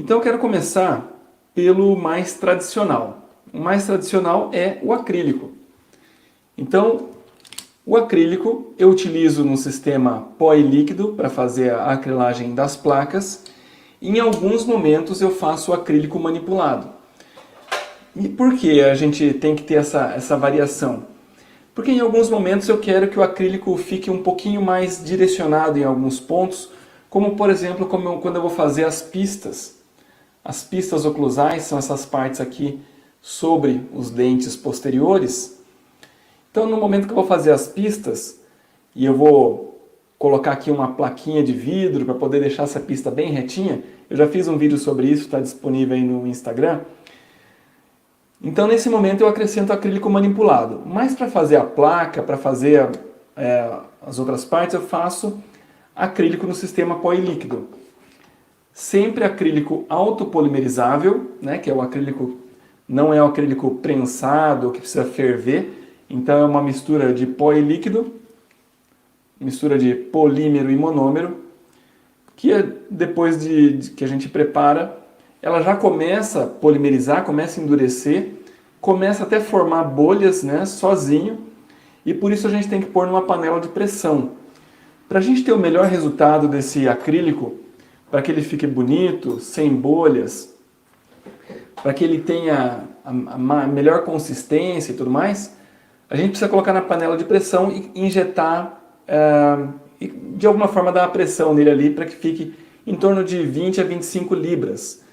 Então eu quero começar pelo mais tradicional. O mais tradicional é o acrílico. Então, o acrílico eu utilizo no sistema pó e líquido para fazer a acrilagem das placas. Em alguns momentos eu faço o acrílico manipulado. E por que a gente tem que ter essa variação? Porque em alguns momentos eu quero que o acrílico fique um pouquinho mais direcionado em alguns pontos, como por exemplo quando eu vou fazer as pistas. As pistas oclusais são essas partes aqui sobre os dentes posteriores. Então no momento que eu vou fazer as pistas, e eu vou colocar aqui uma plaquinha de vidro para poder deixar essa pista bem retinha, eu já fiz um vídeo sobre isso, está disponível aí no Instagram. Então nesse momento eu acrescento acrílico manipulado, mas para fazer a placa, para fazer as outras partes, eu faço acrílico no sistema pó e líquido. Sempre acrílico autopolimerizável, né, que é o acrílico, não é o acrílico prensado, que precisa ferver, então é uma mistura de pó e líquido, mistura de polímero e monômero, que depois que a gente prepara, ela já começa a polimerizar, começa a endurecer, começa até a formar bolhas, né, sozinho, e por isso a gente tem que pôr numa panela de pressão. Para a gente ter o melhor resultado desse acrílico, para que ele fique bonito, sem bolhas, para que ele tenha a melhor consistência e tudo mais, a gente precisa colocar na panela de pressão e injetar, e de alguma forma dar uma pressão nele ali para que fique em torno de 20 a 25 libras.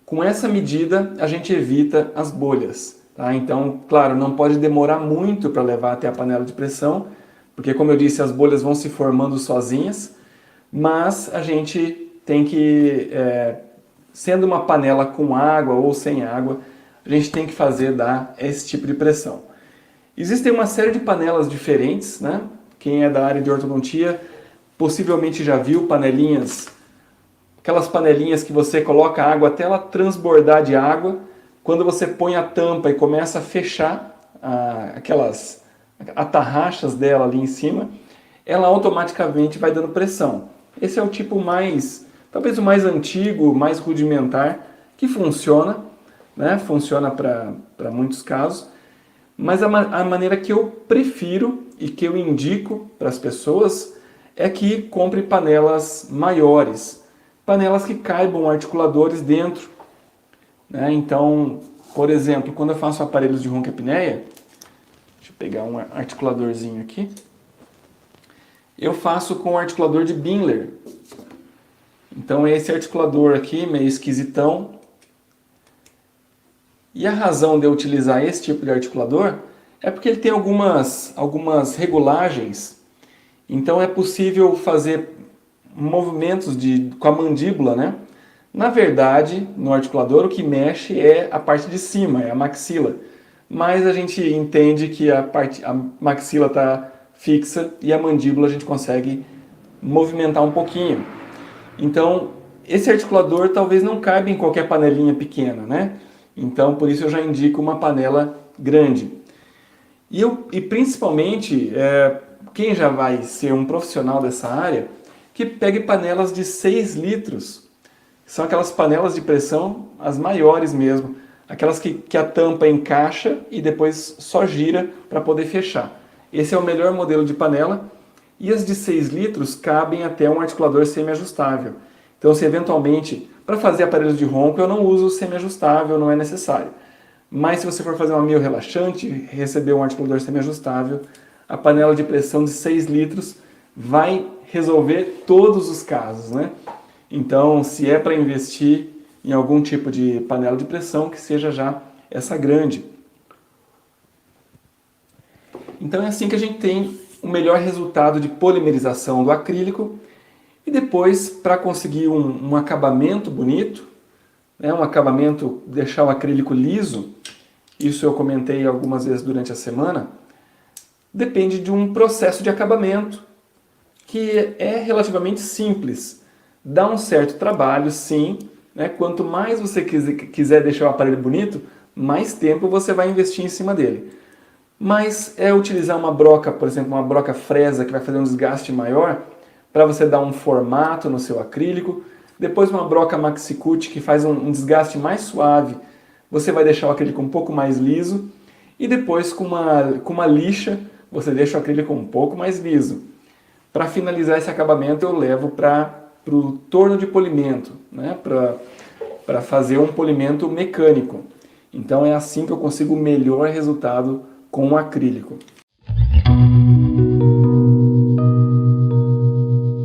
Com essa medida, a gente evita as bolhas. Tá? Então, claro, não pode demorar muito para levar até a panela de pressão, porque, como eu disse, as bolhas vão se formando sozinhas, mas a gente tem que, sendo uma panela com água ou sem água, a gente tem que dar esse tipo de pressão. Existem uma série de panelas diferentes, né? Quem é da área de ortodontia possivelmente já viu panelinhas, aquelas panelinhas que você coloca água até ela transbordar de água. Quando você põe a tampa e começa a fechar aquelas atarrachas dela ali em cima, ela automaticamente vai dando pressão. Esse é o tipo mais, talvez o mais antigo, mais rudimentar, que funciona, né? Funciona para muitos casos, mas a maneira que eu prefiro e que eu indico para as pessoas é que compre panelas maiores, panelas que caibam articuladores dentro. Né? Então, por exemplo, quando eu faço aparelhos de ronco-apneia, deixa eu pegar um articuladorzinho aqui, eu faço com o articulador de Binler. Então é esse articulador aqui, meio esquisitão. E a razão de eu utilizar esse tipo de articulador é porque ele tem algumas regulagens. Então é possível fazer movimentos com a mandíbula, né? Na verdade, no articulador o que mexe é a parte de cima, é a maxila. Mas a gente entende que a maxila está fixa e a mandíbula a gente consegue movimentar um pouquinho. Então, esse articulador talvez não caiba em qualquer panelinha pequena, né? Então, por isso eu já indico uma panela grande. E principalmente, quem já vai ser um profissional dessa área, que pegue panelas de 6 litros. São aquelas panelas de pressão, as maiores mesmo. Aquelas que a tampa encaixa e depois só gira para poder fechar. Esse é o melhor modelo de panela. E as de 6 litros cabem até um articulador semi-ajustável. Então, se eventualmente, para fazer aparelhos de ronco, eu não uso semi-ajustável, não é necessário. Mas se você for fazer uma mio relaxante, receber um articulador semi-ajustável, a panela de pressão de 6 litros vai resolver todos os casos, né? Então, se é para investir em algum tipo de panela de pressão, que seja já essa grande. Então é assim que a gente tem o melhor resultado de polimerização do acrílico. E depois, para conseguir um acabamento bonito, né, um acabamento, deixar o acrílico liso, isso eu comentei algumas vezes durante a semana, depende de um processo de acabamento que é relativamente simples. Dá um certo trabalho, sim, né? Quanto mais você quiser deixar o aparelho bonito, mais tempo você vai investir em cima dele. Mas é utilizar uma broca, por exemplo, uma broca fresa que vai fazer um desgaste maior, para você dar um formato no seu acrílico, Depois uma broca maxi-cut que faz um desgaste mais suave, você vai deixar o acrílico um pouco mais liso. E depois com uma lixa, você deixa o acrílico um pouco mais liso. Para finalizar esse acabamento eu levo para o torno de polimento, né? Para fazer um polimento mecânico. Então é assim que eu consigo o melhor resultado com o acrílico.